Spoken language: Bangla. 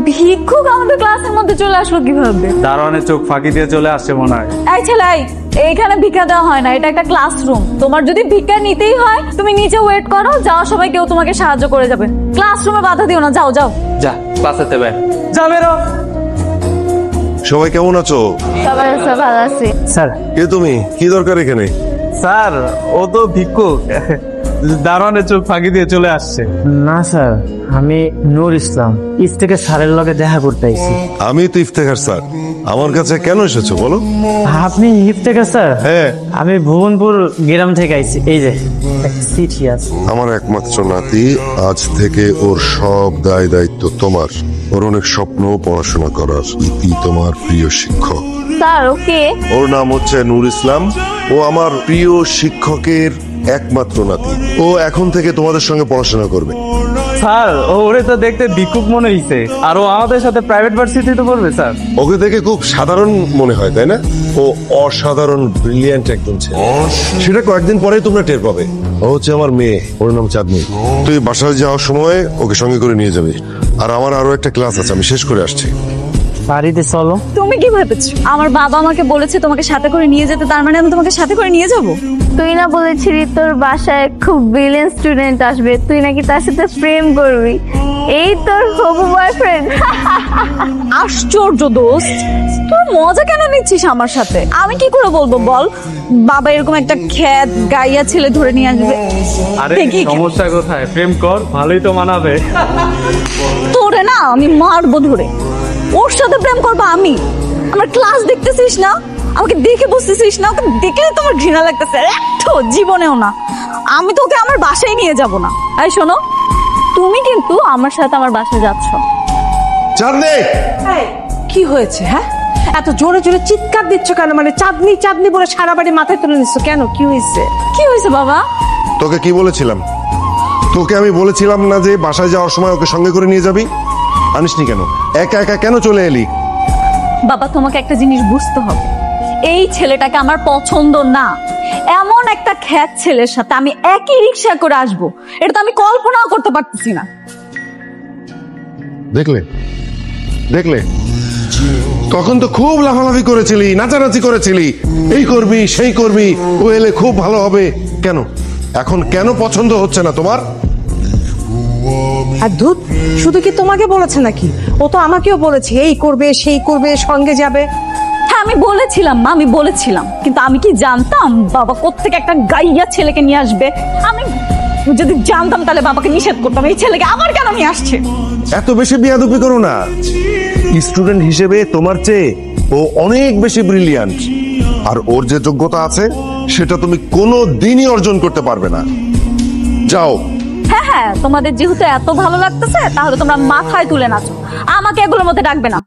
ভিক্ষুক আমাদের ক্লাসের মধ্যে চলে আসলো কিভাবে? দারোয়ানের চোখ ফাঁকি দিয়ে চলে আসছে মনে হয়। এই ছেলে, এইখানে ভিক্ষা দেওয়া হয় না, এটা একটা ক্লাসরুম। তোমার যদি ভিক্ষা নিতেই হয় তুমি নিচে ওয়েট করো, যাওয়ার সময় কেউ তোমাকে সাহায্য করে যাবে। ক্লাসরুমে বাধা দিও না, যাও যাও। যা ক্লাসেতে বে যা বেরো। সবাই কেমন আছো? সবাই ভালো আছি। স্যার কে তুমি? কি দরকার এখানে? স্যার ও তো ভিক্ষুক, দারোয়ানের চোখ ফাঁকি দিয়ে চলে আসছে। না স্যার, আমি নূর ইসলাম, ইফতেখার স্যারের লগে দেখা করতে আইছি। আমি তো ইফতেখার স্যার। আমার কাছে কেন এসেছো বলো? আপনি ইফতেখার স্যার? হ্যাঁ। আমি ভুবনপুর গ্রাম থেকে আইছি। এই যে একটা চিঠি আছে। আমার একমাত্র নাতি, আজ থেকে ওর সব দায় দায়িত্ব তোমার। ওর অনেক স্বপ্ন পড়াশোনা করার। ইতি তোমার প্রিয় শিক্ষক। Sir okay. ওর নাম হচ্ছে নূর ইসলাম। ও আমার প্রিয় শিক্ষকের একমাত্র নাতি। ও এখন থেকে তোমাদের সঙ্গে পড়াশোনা করবে। স্যার ওরে তো দেখতে ভিক্ষুক মনে হইছে, আর ও আমাদের সাথে প্রাইভেট ভার্সিটিতে পড়বে স্যার। ওকে দেখে খুব সাধারণ মনে হয়, তাই না? ও অসাধারণ ব্রিলিয়ান্ট একজন ছেলে। সেটা কয়েকদিন পরেই তোমরা টের পাবে। ও হচ্ছে আমার মেয়ে, ওর নাম চাঁদনি। তুই বাসায় যাওয়ার সময় ওকে সঙ্গে করে নিয়ে যাবে। আর আমার আরো একটা ক্লাস আছে, আমি শেষ করে আসছি। বাড়িতে চলো। তুমি কি ভেবেছো আমার বাবা আমাকে বলেছে তোমাকে সাথে করে নিয়ে যেতে, তার মানে আমি তোমাকে সাথে করে নিয়ে যাব? তুই না বলেছিলি তোর বাসায় খুব ব্রিলিয়েন্ট স্টুডেন্ট আসবে, তুই নাকি তার সাথে প্রেম করবি? এই তোর হবু বয়ফ্রেন্ড। আশ্চর্য দোস্ত, তুই মজা কেন নিচ্ছিস আমার সাথে? আমি কি করে বলবো বল, বাবা এরকম একটা খ্যাত গাইয়া ছেলে ধরে নিয়ে আসবে? আরে দেখি সমস্যা কোথায়? প্রেম কর, ভালোই তো মানাবে। তোরে না আমি মারবো ধরে। ওর সাথে প্রেম করবো আমি? আমার ক্লাস দেখতেছিস না? আমাকে দেখে বুঝতেছিস না? ওকে দেখলে তোমার ঘৃণা লাগতেছে? একটু জীবনেও না। আমি তোকে আমার বাসায় নিয়ে যাব না। এই শোনো, তুমি কিন্তু আমার সাথে আমার বাসায় যাচ্ছ। চাঁদনি! কি হয়েছে? হ্যাঁ, এত জোরে জোরে চিৎকার দিচ্ছ কেন? মানে চাঁদনি চাঁদনি বলে সারা বাড়ি মাথায় তুলে নিচ্ছ কেন? কি হয়েছে? কি হয়েছে বাবা? তোকে কি বলেছিলাম? তোকে আমি বলেছিলাম না যে বাসায় যাওয়ার সময় ওকে সঙ্গে করে নিয়ে যাবি? আনিসনি কেন? একা একা কেন চলে এলি? বাবা তোমাকে একটা জিনিস বুঝতে হবে, এই ছেলেটাকে আমার পছন্দ না। এমন একটা খ্যাত ছেলের সাথে আমি একই রিক্সা করে আসবো, এটা তো আমি কল্পনাও করতে পারতেছি না। দেখলে দেখলে তখন তো খুব লাফালাফি করেছিলি, নাচানাচি করেছিলি, এই করবি সেই করবি, ও এলে খুব ভালো হবে। কেন এখন কেন পছন্দ হচ্ছে না তোমার? আর ধুত, শুধু কি তোমাকে বলেছে নাকি? ও তো আমাকেও বলেছে এই করবে সেই করবে, সঙ্গে যাবে। হ্যাঁ আমি বলেছিলাম মা, আমি বলেছিলাম, কিন্তু আমি কি জানতাম বাবা কোত্থেকে একটা গাইয়া ছেলেকে নিয়ে আসবে? আমি যদি জানতাম তাহলে বাবাকে নিষেধ করতাম। এই ছেলেকে আবার কেন নিয়ে আসছে? এত বেশি বিয়াদবি করো না। স্টুডেন্ট হিসেবে তোমার চেয়ে ও অনেক বেশি ব্রিলিয়ান্ট, আর ওর যে যোগ্যতা আছে সেটা তুমি কোনো দিনই অর্জন করতে পারবে না। যাও। হ্যাঁ হ্যাঁ, তোমাদের যেহেতু এত ভালো লাগতেছে তাহলে তোমরা মাথায় তুলে নাচো, আমাকে এগুলোর মধ্যে ডাকবে না।